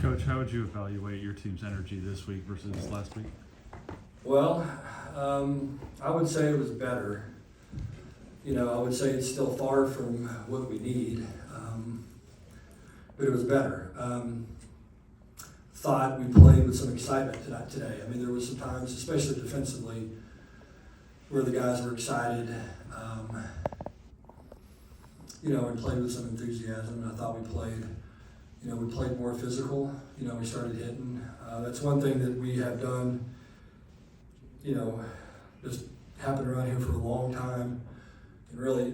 Coach, how would you evaluate your team's energy this week versus last week? Well, I would say it was better. I would say it's still far from what we need, but it was better. Thought we played with some excitement today. I mean, there was some times, especially defensively, where the guys were excited, and played with some enthusiasm. And I thought we played more physical. We started hitting. That's one thing that we have done, just happened around here for a long time. And really,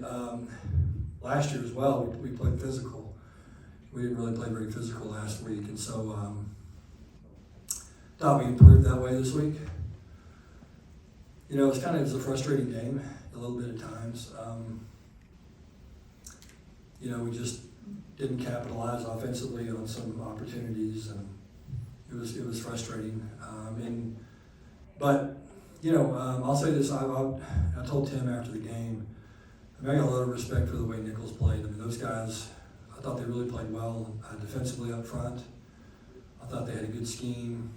last year as well, we played physical. We didn't really play very physical last week. And so, thought we improved that way this week. It was a frustrating game a little bit at times. We just didn't capitalize offensively on some opportunities, and it was frustrating. I'll say this: I told Tim after the game, I got a lot of respect for the way Nicholls played. I mean, those guys, I thought they really played well defensively up front. I thought they had a good scheme.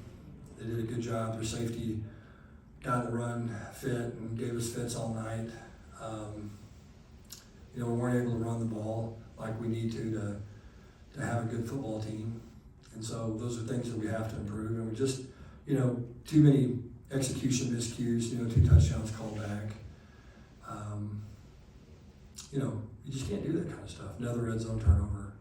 They did a good job. Their safety got the run fit and gave us fits all night. We weren't able to run the ball like we need to have a good football team. And so those are things that we have to improve. And we just, too many execution miscues, 2 touchdowns called back. You just can't do that kind of stuff. Another red zone turnover.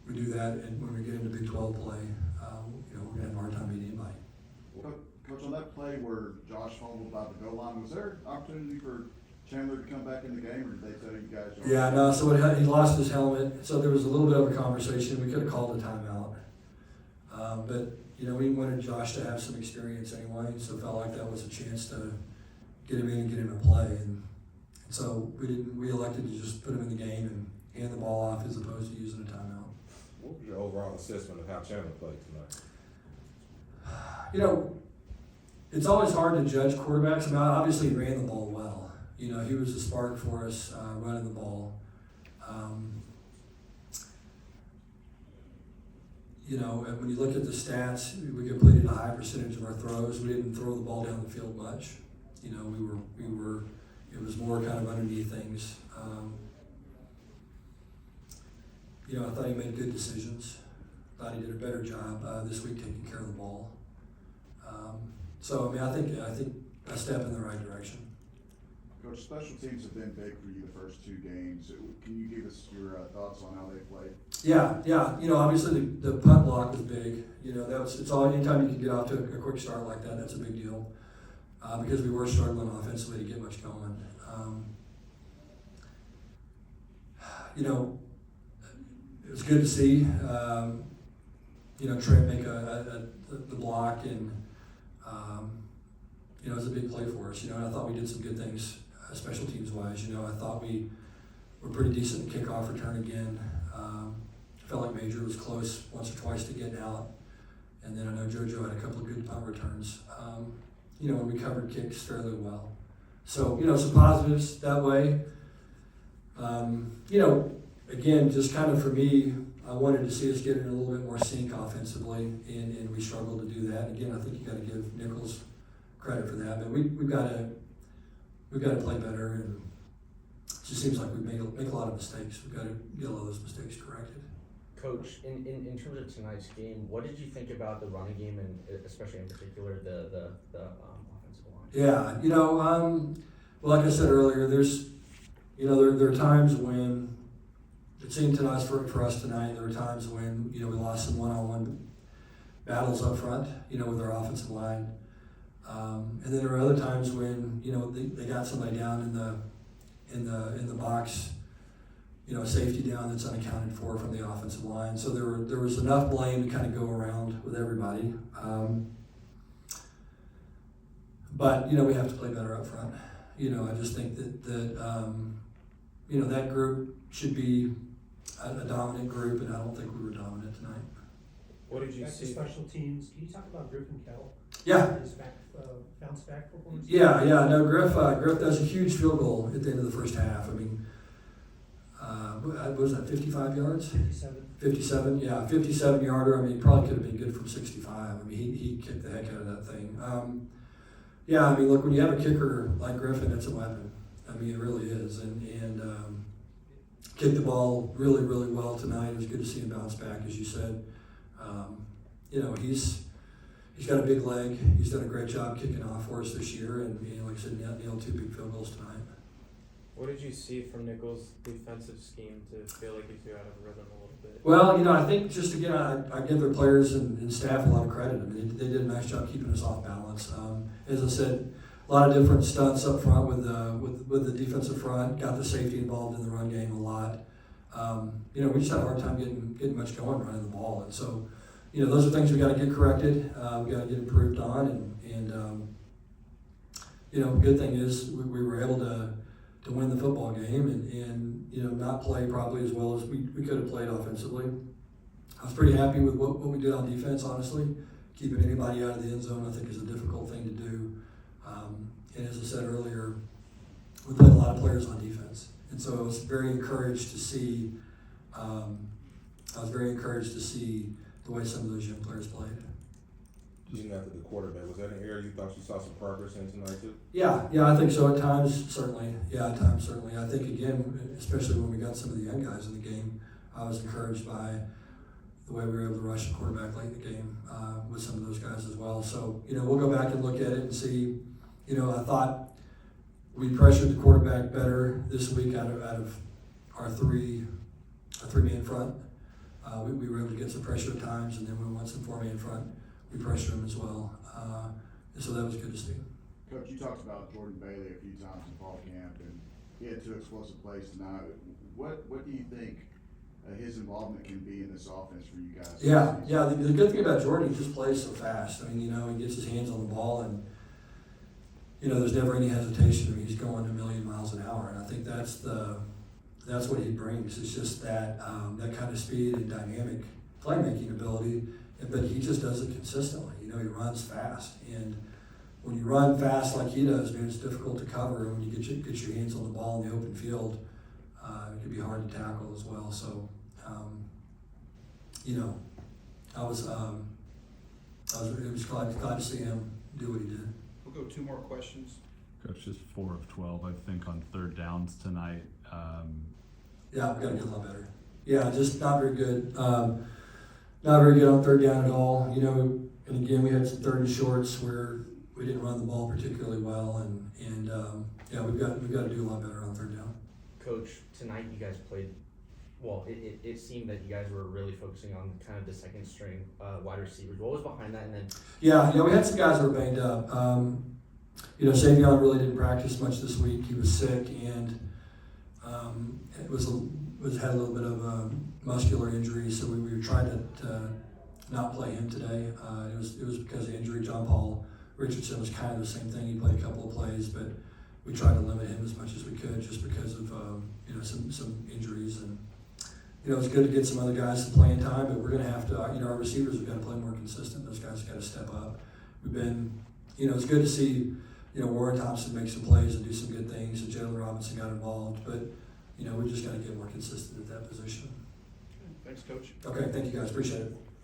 We do that, and when we get into Big 12 play, we're going to have a hard time beating anybody. Coach, on that play where Josh fumbled by the goal line, was there opportunity for Chandler to come back in the game, or did they tell you guys? Yeah, no, so he lost his helmet, so there was a little bit of a conversation. We could have called a timeout. But we wanted Josh to have some experience anyway, so felt like that was a chance to get him in and get him to play. And so we elected to just put him in the game and hand the ball off as opposed to using a timeout. What was your overall assessment of how Chandler played tonight? It's always hard to judge quarterbacks. I mean, obviously he ran the ball well. He was a spark for us running the ball. And when you look at the stats, we completed a high percentage of our throws. We didn't throw the ball down the field much. It was more kind of underneath things. I thought he made good decisions. Thought he did a better job this week taking care of the ball. I think a step in the right direction. Coach, special teams have been big for you the first 2 games. Can you give us your thoughts on how they played? Yeah. Obviously the punt block was big. It's all anytime you can get off to a quick start like that, that's a big deal. Because we were struggling offensively to get much going. It was good to see. Trent make the block, and it was a big play for us. And I thought we did some good things, special teams wise. I thought we were pretty decent in kickoff return again. Felt like Major was close once or twice to getting out, and then I know JoJo had a couple of good punt returns. And we covered kicks fairly well. So some positives that way. Again, just kind of for me, I wanted to see us get in a little bit more sync offensively, and we struggled to do that. Again, I think you got to give Nicholls credit for that, but we've got to play better, and it just seems like we make a lot of mistakes. We've got to get a lot of those mistakes corrected. Coach, in terms of tonight's game, what did you think about the running game, and especially in particular the offensive line? Yeah, well, like I said earlier, there's there are times when it seemed to us for us tonight. There were times when we lost some one-on-one battles up front, with our offensive line, and then there were other times when they got somebody down in the box, a safety down that's unaccounted for from the offensive line. So there was enough blame to kind of go around with everybody, but we have to play better up front. I just think that group should be a dominant group, and I don't think we were dominant tonight. What did you Back to see? special teams. Can you talk about Griffin Kell? Yeah. His bounce back performance? Yeah. No, Griff does a huge field goal at the end of the first half. I mean, what was that, 55 yards? 57. 57, yeah, 57 yarder. I mean, probably could have been good from 65. I mean, he kicked the heck out of that thing. Yeah, I mean, look, when you have a kicker like Griffin, it's a weapon. I mean, it really is. And kicked the ball really, really well tonight. It was good to see him bounce back, as you said. You know, he's got a big leg. He's done a great job kicking off for us this year. And like I said, nailed 2 big field goals tonight. What did you see from Nicholls' defensive scheme to feel like he threw out of rhythm a little bit? Well, you know, I think just again, I give their players and staff a lot of credit. I mean, they did a nice job keeping us off balance. As I said, a lot of different stunts up front with the defensive front. Got the safety involved in the run game a lot. You know, we just had a hard time getting much going running the ball, and so you know, those are things we got to get corrected. We got to get improved on, and you know, good thing is we were able to win the football game and you know, not play probably as well as we could have played offensively. I was pretty happy with what we did on defense, honestly. Keeping anybody out of the end zone, I think, is a difficult thing to do. And as I said earlier, we played a lot of players on defense. And so I was very encouraged to see the way some of those young players played. Even after the quarterback, was that an area you thought you saw some progress in tonight too? Yeah, I think so at times, certainly. Yeah, at times, certainly. I think, again, especially when we got some of the young guys in the game, I was encouraged by the way we were able to rush the quarterback late in the game with some of those guys as well. So, you know, we'll go back and look at it and see. You know, I thought we pressured the quarterback better this week out of our three-man front. We were able to get some pressure at times, and then when we went some 4-man front, we pressured him as well. And so that was good to see. Coach, you talked about Jordan Bailey a few times in fall camp, and he had 2 explosive plays tonight. What do you think his involvement can be in this offense for you guys? Yeah. The good thing about Jordan, he just plays so fast. I mean, you know, he gets his hands on the ball, and you know, there's never any hesitation. I mean, he's going a million miles an hour, and I think that's what he brings. It's just that kind of speed and dynamic playmaking ability, but he just does it consistently. You know, he runs fast, and when you run fast like he does, man, it's difficult to cover. And when you get your hands on the ball in the open field, it can be hard to tackle as well. So, you know, I was glad to see him do what he did. We'll go 2 more questions. Coach, just 4 of 12, I think, on third downs tonight. Yeah, we got to get a lot better. Yeah, just not very good. Not very good on third down at all. You know, and again, we had some 3rd and shorts where we didn't run the ball particularly well, and yeah, we've got to do a lot better on third down. Coach, tonight you guys played well. It seemed that you guys were really focusing on kind of the second string wide receivers. What was behind that? And then Yeah, we had some guys that were banged up. You know, Savion really didn't practice much this week. He was sick, and had a little bit of a muscular injury, so we were trying to not play him today. It was because of the injury. John Paul Richardson was kind of the same thing. He played a couple of plays, but we tried to limit him as much as we could just because of you know, some injuries. And you know, it's good to get some other guys some playing time, but we're going to have to, you know, our receivers have got to play more consistent. Those guys have got to step up. We've been, you know, it's good to see, you know, Warren Thompson make some plays and do some good things, and Jalen Robinson got involved, but you know, we just got to get more consistent at that position. Thanks, Coach. Okay, thank you guys, appreciate it.